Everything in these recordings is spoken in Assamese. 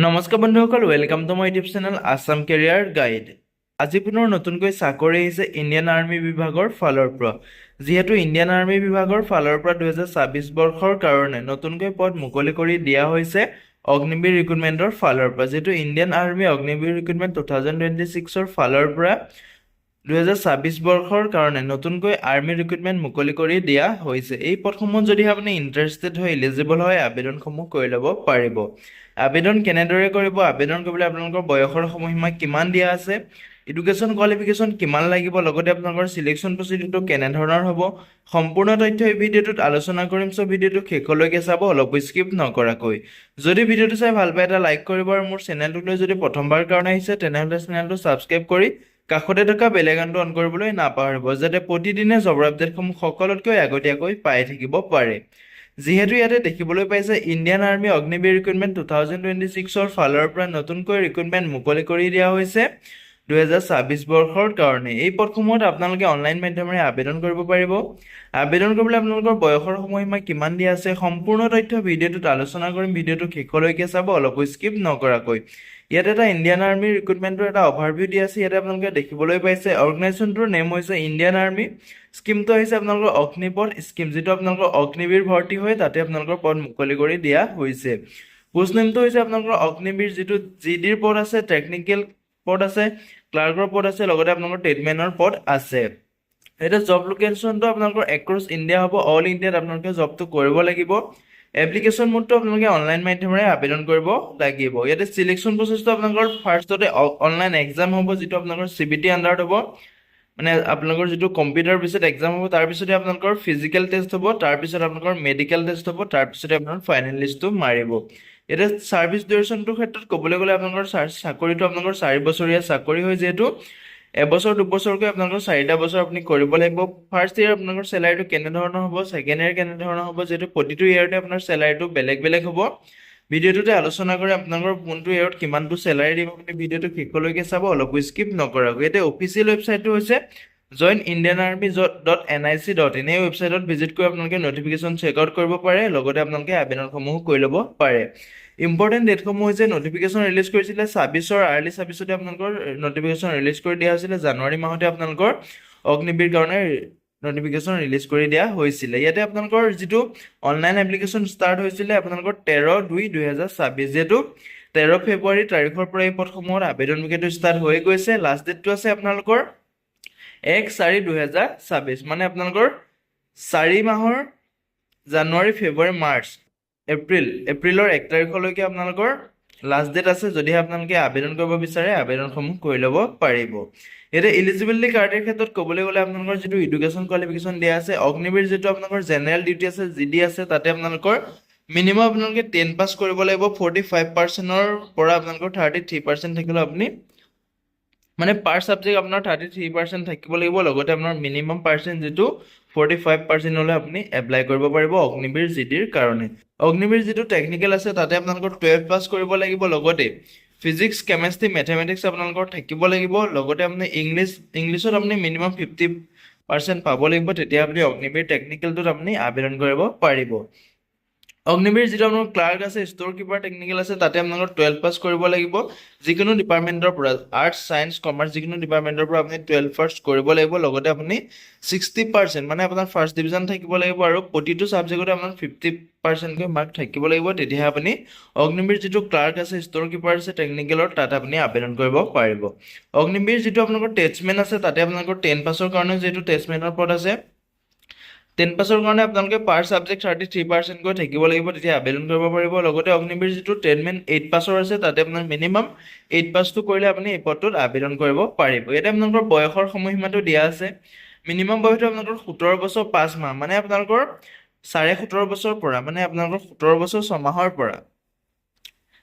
নমস্কাৰ বন্ধুসকল, welcome to my YouTube channel Assam career guide. আজি পুনৰ নতুনকৈ চাকৰি আহিছে ইণ্ডিয়ান আৰ্মি বিভাগৰ ফালৰ পৰা। যিহেতু ইণ্ডিয়ান আৰ্মি বিভাগৰ ফালৰ পৰা 2026 বৰ্ষৰ কাৰণে নতুনকৈ পদ মুকলি কৰি দিয়া হৈছে অগ্নিবীৰ ৰিক্ৰুটমেণ্টৰ ফালৰ পৰা। যিহেতু ইণ্ডিয়ান আৰ্মি অগ্নিবীৰ ৰিক্ৰুটমেণ্ট 2026ৰ ফালৰ পৰা 2026 বৰ্ষৰ কাৰণে নতুনকৈ আৰ্মি ৰিক্ৰুটমেণ্ট মুকলি কৰি দিয়া হৈছে। এই পদসমূহ যদি আপুনি ইণ্টাৰেষ্টেড হয়, এলিজিবল হয়, আবেদনসমূহ কৰি ল'ব পাৰিব। আবেদন কেনেদৰে কৰিব, আবেদন কৰিবলৈ আপোনালোকৰ বয়সৰ সময়সীমা কিমান দিয়া আছে, এডুকেশ্যন কোৱালিফিকেশ্যন কিমান লাগিব, লগতে আপোনালোকৰ চিলেকশ্যন প্ৰচিডিউৰটো কেনেধৰণৰ হ'ব, সম্পূৰ্ণ তথ্য এই ভিডিঅ'টোত আলোচনা কৰিম। চ' ভিডিঅ'টো শেষলৈকে চাব, অলপ স্কিপ নকৰাকৈ। যদি ভিডিঅ'টো চাই ভাল পায় এটা লাইক কৰিব, আৰু মোৰ চেনেলটোলৈ যদি প্ৰথমবাৰ কাৰণে আহিছে তেনেহ'লে চেনেলটো ছাবস্ক্ৰাইব কৰি কাষতে থকা বেল আইকনটো অন কৰিবলৈ নাপাহৰিব, যাতে প্ৰতিদিনে জবৰ আপডেটসমূহ সকলোতকৈ আগতীয়াকৈ পাই থাকিব পাৰে। যিহেতু ইয়াতে দেখিবলৈ পাইছে ইণ্ডিয়ান আৰ্মি অগ্নিবীৰ ৰিক্ৰুটমেণ্ট 2026ৰ ফালৰ পৰা নতুনকৈ ৰিক্ৰুটমেণ্ট মুকলি কৰি দিয়া হৈছে 2026 বৰ্ষৰ কাৰণে। এই পদসমূহত আপোনালোকে অনলাইন মাধ্যমেৰে আবেদন কৰিব পাৰিব। আবেদন কৰিবলৈ আপোনালোকৰ বয়সৰ সময়সীমা কিমান দিয়া আছে, সম্পূৰ্ণ তথ্য ভিডিঅ'টোত আলোচনা কৰিম। ভিডিঅ'টো শেষলৈকে চাব, অলপ স্কিপ নকৰাকৈ। ইয়াত এটা ইণ্ডিয়ান আৰ্মি ৰিক্ৰুটমেণ্টৰ এটা অভাৰভিউ দিয়া আছে। ইয়াতে আপোনালোকে দেখিবলৈ পাইছে অৰ্গেনাইজেশ্যনটোৰ নেম হৈছে ইণ্ডিয়ান আৰ্মি, স্কিমটো আহিছে আপোনালোকৰ অগ্নিপথ স্কিম, যিটো আপোনালোকৰ অগ্নিবীৰ ভৰ্তি হয় তাতে আপোনালোকৰ পদ মুকলি কৰি দিয়া হৈছে। পোষ্ট নেমটো হৈছে আপোনালোকৰ অগ্নিবীৰ, যিটো জিডিৰ পদ আছে, টেকনিকেল পদ আছে, ক্লাৰ্কৰ পদ আছে, লগতে আপোনালোকৰ ট্ৰেডমেনৰ পদ আছে। এতিয়া জব লোকেশ্যনটো আপোনালোকৰ এক্ৰছ ইণ্ডিয়া হ'ব, অল ইণ্ডিয়াত আপোনালোকে জবটো কৰিব লাগিব। এপ্লিকেশ্যন মোডটো আপোনালোকে অনলাইন মাধ্যমেৰে আবেদন কৰিব লাগিব। ইয়াতে চিলেকশ্যন প্ৰচেছটো আপোনালোকৰ ফাৰ্ষ্টতে অনলাইন এক্সাম হ'ব, যিটো আপোনালোকৰ CBT আণ্ডাৰত হ'ব, মানে আপোনালোকৰ যিটো কম্পিউটাৰ বেছড এক্সাম হ'ব, তাৰপিছতে আপোনালোকৰ ফিজিকেল টেষ্ট হ'ব, তাৰপিছত আপোনালোকৰ মেডিকেল টেষ্ট হ'ব, তাৰপিছতে আপোনাৰ ফাইনেল লিষ্টটো মাৰিব। এতিয়া ছাৰ্ভিচ ডিউৰেশ্যনটোৰ ক্ষেত্ৰত ক'বলৈ গ'লে আপোনালোকৰ চাকৰিটো আপোনালোকৰ 4 বছৰীয়া চাকৰি হয়, যিহেতু এবছৰ দুবছৰকৈ আপোনালোকৰ 4টা বছৰ আপুনি কৰিব লাগিব। ফাৰ্ষ্ট ইয়েৰ আপোনালোকৰ চেলাৰীটো কেনেধৰণৰ হ'ব, ছেকেণ্ড ইয়েৰ কেনেধৰণৰ হ'ব, যিহেতু প্ৰতিটো ইয়েৰতে আপোনাৰ চেলাৰীটো বেলেগ বেলেগ হ'ব। ভিডিঅ'টোতে আলোচনা কৰি আপোনালোকৰ কোনটো ইয়েৰত কিমানটো চেলাৰী দিব, আপুনি ভিডিঅ'টো শেষলৈকে চাব, অলপ স্কিপ নকৰাকৈ। ইয়াতে অফিচিয়েল ৱেবছাইটটো হৈছে joinindianarmy.nic.in। এই ৱেবছাইটত ভিজিট কৰি আপোনালোকে নটিফিকেশ্যন চেক আউট কৰিব পাৰে, লগতে আপোনালোকে আবেদনসমূহ কৰি ল'ব পাৰে। ইম্পৰ্টেণ্ট ডেটসমূহ হৈছে নটিফিকেশ্যন ৰিলিজ কৰিছিলে 26ৰ আৰ্লি 26তে আপোনালোকৰ নটিফিকেশ্যন ৰিলিজ কৰি দিয়া হৈছিলে। জানুৱাৰী মাহতে আপোনালোকৰ অগ্নিবীৰ কাৰণে নটিফিকেশ্যন ৰিলিজ কৰি দিয়া হৈছিলে। ইয়াতে আপোনালোকৰ যিটো অনলাইন এপ্লিকেশ্যন ষ্টাৰ্ট হৈছিলে আপোনালোকৰ 13/2/2026, যিহেতু 13 ফেব্ৰুৱাৰী তাৰিখৰ পৰা এই পদসমূহত আবেদন প্ৰক্ৰিয়াটো ষ্টাৰ্ট হৈ গৈছে। লাষ্ট ডেটটো আছে আপোনালোকৰ 1/4/2026, মানে আপোনালোকৰ 4 মাহৰ জানুৱাৰী, ফেব্ৰুৱাৰী, মাৰ্চ, এপ্ৰিলৰ 1 তাৰিখলৈকে আপোনালোকৰ লাষ্ট ডেট আছে। যদিহে আপোনালোকে আবেদন কৰিব বিচাৰে আবেদনসমূহ কৰি ল'ব পাৰিব। এতিয়া এলিজিবিলিটি ক্ৰাইটেৰিয়াৰ ক্ষেত্ৰত ক'বলৈ গ'লে আপোনালোকৰ যিটো এডুকেশ্যন কোৱালিফিকেশ্যন দিয়া আছে, অগ্নিবীৰ যিটো আপোনালোকৰ জেনেৰেল ডিউটি আছে, জিডি আছে, তাতে আপোনালোকৰ মিনিমাম আপোনালোকে 10 পাছ কৰিব লাগিব। 45%ৰ পৰা আপোনালোকৰ 33% থাকিলেও আপুনি, মানে পাৰ ছাবজেক্ট আপোনাৰ 33% থাকিব লাগিব। লগতে আপোনাৰ মিনিমাম পাৰ্চেণ্ট যিটো 45% হ'লে আপুনি এপ্লাই কৰিব পাৰিব অগ্নিবীৰ জিডিৰ কাৰণে। অগ্নিবীৰ যিটো টেকনিকেল আছে তাতে আপোনালোকৰ 12 পাছ কৰিব লাগিব। লগতে ফিজিক্স, কেমেষ্ট্ৰি, মেথমেটিক্স আপোনালোকৰ থাকিব লাগিব। লগতে আপুনি ইংলিছত আপুনি মিনিমাম 50% পাব লাগিব, তেতিয়া আপুনি অগ্নিবীৰ টেকনিকেলটোত আপুনি আবেদন কৰিব পাৰিব। অগ্নিবীৰ যিটো আপোনাৰ ক্লাৰ্ক আছে, ষ্ট'ৰ কিপাৰ টেকনিকেল আছে, তাতে আপোনালোকৰ 12 পাছ কৰিব লাগিব। যিকোনো ডিপাৰ্টমেণ্টৰ পৰা, আৰ্টছ, ছায়েন্স, কমাৰ্চ, যিকোনো ডিপাৰ্টমেণ্টৰ পৰা আপুনি 12 পাছ কৰিব লাগিব। লগতে আপুনি 60%, মানে আপোনাৰ ফাৰ্ষ্ট ডিভিজন থাকিব লাগিব, আৰু প্ৰতিটো ছাবজেক্টতে আপোনাৰ 50%কৈ মাৰ্ক থাকিব লাগিব, তেতিয়াহে আপুনি অগ্নিবীৰ যিটো ক্লাৰ্ক আছে, ষ্ট'ৰ কিপাৰ আছে টেকনিকেলৰ, তাত আপুনি আবেদন কৰিব পাৰিব। অগ্নিবীৰ যিটো আপোনালোকৰ টেষ্টমেন আছে, তাতে আপোনালোকৰ 10 পাছৰ কাৰণে যিহেতু টেষ্টমেনৰ পদ আছে, 10 পাছৰ কাৰণে আপোনালোকে পাৰ ছাবজেক্ট 33%কৈ থাকিব লাগিব, তেতিয়া আবেদন কৰিব পাৰিব। লগতে অগ্নিবীৰ যিটো ট্ৰেডমেন 8 পাছৰ আছে, তাতে আপোনাৰ মিনিমাম 8 পাছটো কৰিলে আপুনি এই পদটোত আবেদন কৰিব পাৰিব। ইয়াতে আপোনালোকৰ বয়সৰ সময়সীমাটো দিয়া আছে। মিনিমাম বয়সটো আপোনালোকৰ 17 বছৰ 5 মাহ, মানে আপোনালোকৰ 17.5 বছৰ পৰা, মানে আপোনালোকৰ 17 বছৰ 6 মাহৰ পৰা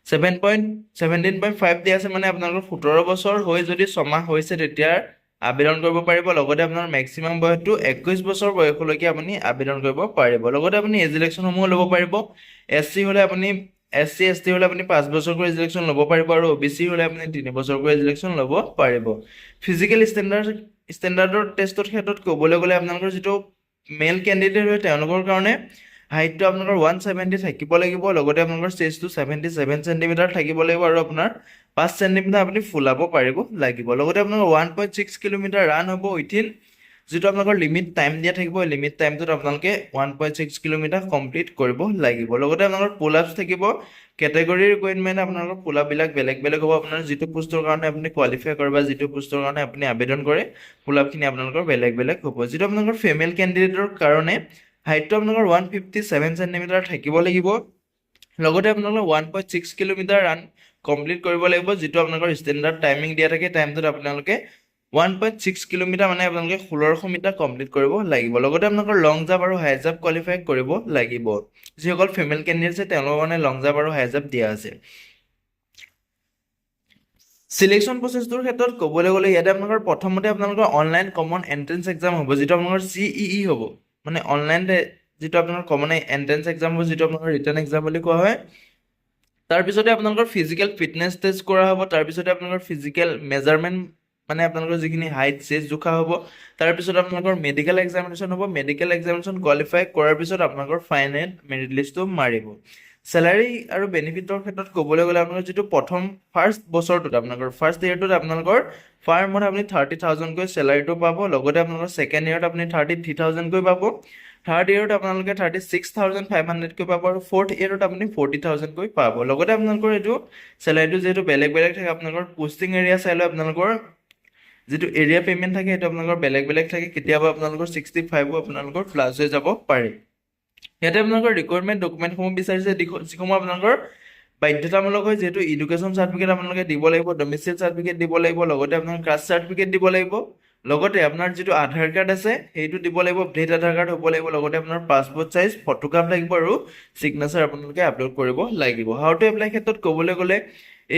17.5 দিয়া আছে, মানে আপোনালোকৰ 17 বছৰ হৈ যদি 6 মাহ হৈছে তেতিয়া আবেদন কৰিব পাৰিব। লগতে আপোনাৰ মেক্সিমাম বয়সটো 21 বছৰ বয়সলৈকে আপুনি আবেদন কৰিব পাৰিব। লগতে আপুনি এজ ইলেকশ্যনসমূহ ল'ব পাৰিব। SC হ'লে আপুনি, SC ST হ'লে আপুনি 5 বছৰকৈ এজ ইলেকশ্যন ল'ব পাৰিব, আৰু OBC হ'লে আপুনি 3 বছৰকৈ এজ ইলেকশ্যন ল'ব পাৰিব। ফিজিকেল ষ্টেণ্ডাৰ্ডৰ টেষ্টৰ ক্ষেত্ৰত ক'বলৈ গ'লে আপোনালোকৰ যিটো মেল কেণ্ডিডেট হয় তেওঁলোকৰ কাৰণে হাইটটো আপোনালোকৰ 170 থাকিব লাগিব, লগতে আপোনালোকৰ চেষ্টটো 77 চেণ্টিমিটাৰ থাকিব লাগিব, আৰু আপোনাৰ 5 চেণ্টিমিটাৰ আপুনি ফুলাব পাৰিব লাগিব। লগতে আপোনালোকৰ 1.6 কিলোমিটাৰ ৰান হ'ব উইথিন যিটো আপোনালোকৰ লিমিট টাইম দিয়া থাকিব, লিমিট টাইমটোত আপোনালোকে 1.6 কিলোমিটাৰ কমপ্লিট কৰিব লাগিব। লগতে আপোনালোকৰ পুল আপছ থাকিব, কেটেগৰী ৰিকুৱাৰমেণ্ট আপোনালোকৰ পুল আপবিলাক বেলেগ বেলেগ হ'ব। আপোনাৰ যিটো পোষ্টৰ কাৰণে আপুনি কোৱালিফাই কৰে বা যিটো পোষ্টৰ কাৰণে আপুনি আবেদন কৰে, পুল আপখিনি আপোনালোকৰ বেলেগ বেলেগ হ'ব। যিটো আপোনালোকৰ ফিমেল কেণ্ডিডেটৰ কাৰণে হাইটটো আপোনালোকৰ 157 চেণ্টিমিটাৰ থাকিব লাগিব, লগতে আপোনালোকৰ 1.6 কিলোমিটাৰ ৰান কমপ্লিট কৰিব লাগিব। যিটো আপোনালোকৰ ষ্টেণ্ডাৰ্ড টাইমিং দিয়া থাকে, টাইমটোত আপোনালোকে 1.6 কিলোমিটাৰ মানে আপোনালোকে 1600 মিটাৰ কমপ্লিট কৰিব লাগিব। লগতে আপোনালোকৰ লং জাম্প আৰু হাই জাম্প কোৱালিফাই কৰিব লাগিব। যিসকল ফিমেল কেণ্ডিডেট আছে তেওঁলোকৰ কাৰণে লং জাম্প আৰু হাই জাম্প দিয়া আছে। চিলেকশ্যন প্ৰচেছটোৰ ক্ষেত্ৰত ক'বলৈ গ'লে ইয়াতে আপোনালোকৰ প্ৰথমতে আপোনালোকৰ অনলাইন কমন এণ্ট্ৰেন্স এক্সাম হ'ব, যিটো আপোনালোকৰ CEE হ'ব, মানে অনলাইন যিটো আপোনালোকৰ কমন এণ্ট্ৰেন্স এক্সাম হ'ব, যিটো আপোনালোকৰ ৰিটাৰ্ণ এক্সাম বুলি কোৱা হয়। তাৰপিছতে আপোনালোকৰ ফিজিকেল ফিটনেছ টেষ্ট কৰা হ'ব, তাৰপিছতে আপোনালোকৰ ফিজিকেল মেজাৰমেণ্ট মানে আপোনালোকৰ যিখিনি হাইট চেষ্ট জোখা হ'ব, তাৰপিছত আপোনালোকৰ মেডিকেল এক্সামিনেশ্যন হ'ব। মেডিকেল এক্সামিনেশ্যন কোৱালিফাই কৰাৰ পিছত আপোনালোকৰ ফাইনেল মেৰিট লিষ্টটো মাৰিব। চেলাৰী আৰু বেনিফিটৰ ক্ষেত্ৰত ক'বলৈ গ'লে আপোনালোকৰ যিটো ফাৰ্ষ্ট বছৰটোত আপোনালোকৰ ফাৰ্ষ্ট ইয়েৰটোত আপোনালোকৰ পাৰ মান্থ আপুনি 30,000কৈ চেলাৰীটো পাব। লগতে আপোনালোকৰ ছেকেণ্ড ইয়েৰত আপুনি 33,000কৈ পাব, থাৰ্ড ইয়েৰত আপোনালোকে 36,500কৈ পাব, আৰু ফ'ৰ্থ ইয়েৰত আপুনি 40,000কৈ পাব। লগতে আপোনালোকৰ এইটো চেলাৰীটো যিহেতু বেলেগ বেলেগ থাকে, আপোনালোকৰ পোষ্টিং এৰিয়া চাই লৈ আপোনালোকৰ যিটো এৰিয়া পে'মেণ্ট থাকে সেইটো আপোনালোকৰ বেলেগ বেলেগ থাকে। কেতিয়াবা আপোনালোকৰ 65ও আপোনালোকৰ প্লাছ হৈ যাব পাৰে। ইয়াতে আপোনালোকৰ ৰিকুৱাৰমেণ্ট ডকুমেণ্টসমূহ বিচাৰিছে, যিসমূহ আপোনালোকৰ বাধ্যতামূলক হয়। যিহেতু এডুকেশ্যন চাৰ্টিফিকেট আপোনালোকে দিব লাগিব, ডমিচিল চাৰ্টিফিকেট দিব লাগিব, লগতে আপোনাৰ কাষ্ট চাৰ্টিফিকেট দিব লাগিব, লগতে আপোনাৰ যিটো আধাৰ কাৰ্ড আছে সেইটো দিব লাগিব, ভেলিড আধাৰ কাৰ্ড হ'ব লাগিব, লগতে আপোনাৰ পাছপোৰ্ট চাইজ ফটোগ্ৰাফ লাগিব, আৰু ছিগনেচাৰ আপোনালোকে আপলোড কৰিব লাগিব। হাউ টু এপ্লাই ক্ষেত্ৰত ক'বলৈ গ'লে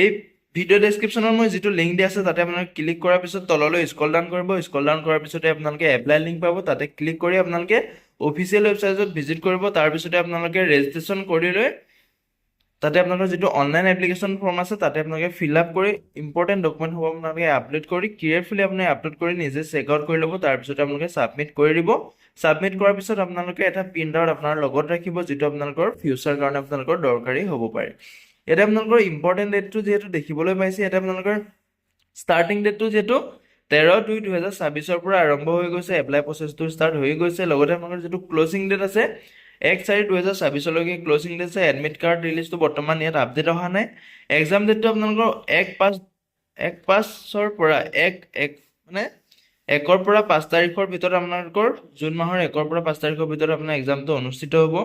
এই ভিডিঅ' ডেছক্ৰিপশ্যনত মই যিটো লিংক দিয়া আছে তাতে আপোনালোকে ক্লিক কৰাৰ পিছত তললৈ স্ক্ৰল ডাউন কৰিব। স্ক্ৰল ডাউন কৰাৰ পিছতে আপোনালোকে এপ্লাই লিংক পাব, তাতে ক্লিক কৰি আপোনালোকে অফিচিয়েল ৱেবছাইটত ভিজিট কৰিব। তাৰপিছতে আপোনালোকে ৰেজিষ্ট্ৰেশ্যন কৰি লৈ তাতে আপোনালোকৰ যিটো অনলাইন এপ্লিকেশ্যন ফৰ্ম আছে তাতে আপোনালোকে ফিল আপ কৰি ইম্পৰ্টেণ্ট ডকুমেণ্টসমূহ আপোনালোকে আপলোড কৰি কেয়াৰফুলি আপুনি আপলোড কৰি নিজে চেক আউট কৰি ল'ব। তাৰপিছতে আপোনালোকে ছাবমিট কৰি দিব। ছাবমিট কৰাৰ পিছত আপোনালোকে এটা প্ৰিণ্ট আউট আপোনাৰ লগত ৰাখিব, যিটো আপোনালোকৰ ফিউচাৰ কাৰণে আপোনালোকৰ দৰকাৰী হ'ব পাৰে। ইয়াতে আপোনালোকৰ ইম্পৰ্টেণ্ট ডেটটো যিহেতু দেখিবলৈ পাইছে, ইয়াতে আপোনালোকৰ ষ্টাৰ্টিং ডেটটো যিহেতু 13/2/2024 পৰা আৰম্ভ হৈ গৈছে, এপ্লাই প্ৰচেছটো ষ্টাৰ্ট হৈ গৈছে। লগতে আপোনালোকৰ যিটো ক্ল'জিং ডেট আছে 1/4/2024লৈকে ক্ল'জিং ডেট আছে। এডমিট কাৰ্ড ৰিলিজটো বৰ্তমান ইয়াত আপডেট অহা নাই। এক্সাম ডেটটো আপোনালোকৰ 1/5ৰ পৰা 1 পৰা 5 তাৰিখৰ ভিতৰত আপোনালোকৰ জুন মাহৰ 1 পৰা 5 তাৰিখৰ ভিতৰত আপোনাৰ এক্সামটো অনুষ্ঠিত হ'ব।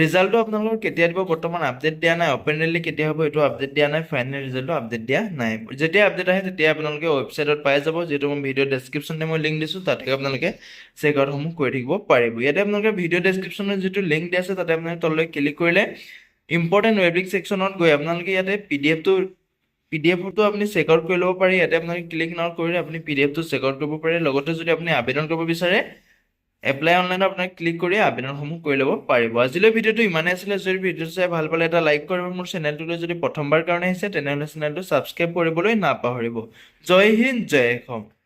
ৰিজাল্টটো আপোনালোকৰ কেতিয়া দিব বৰ্তমান আপডেট দিয়া নাই। অপেন ৰেলী কেতিয়া হ'ব এইটো আপডেট দিয়া নাই। ফাইনেল ৰিজাল্টটো আপডেট দিয়া নাই। যেতিয়া আপডেট আহে তেতিয়া আপোনালোকে ৱেবছাইটত পাই যাব, যিহেতু মই ভিডিঅ' ডেছক্ৰিপশ্যনতে মই লিংক দিছোঁ, তাতে আপোনালোকে চেক আউটসমূহ কৰি থাকিব পাৰিব। ইয়াতে আপোনালোকে ভিডিঅ' ডেছক্ৰিপশ্যনত যিটো লিংক দিয়া আছে তাতে আপোনালোকে তললৈ ক্লিক কৰিলে ইম্পৰ্টেণ্ট ৱেবলিক ছেকশ্যনত গৈ আপোনালোকে ইয়াতে পিডিএফটো আপুনি চেক আউট কৰি ল'ব পাৰি। ইয়াতে আপোনালোকে ক্লিক নাও কৰিলে আপুনি পিডিএফটো চেক আউট কৰিব পাৰে। লগতে যদি আপুনি আবেদন কৰিব বিচাৰে এপ্লাই অনলাইনত আপোনাক ক্লিক কৰি আবেদনসমূহ কৰি ল'ব পাৰিব। আজিলৈ ভিডিঅ'টো ইমানেই আছিলে। যদি ভিডিঅ'টো চাই ভাল পালে এটা লাইক কৰিব। মোৰ চেনেলটোলৈ যদি প্ৰথমবাৰ কাৰণে আহিছে তেনেহ'লে চেনেলটো ছাবস্ক্ৰাইব কৰিবলৈ নাপাহৰিব। জয় হিন্দ, জয় অসম।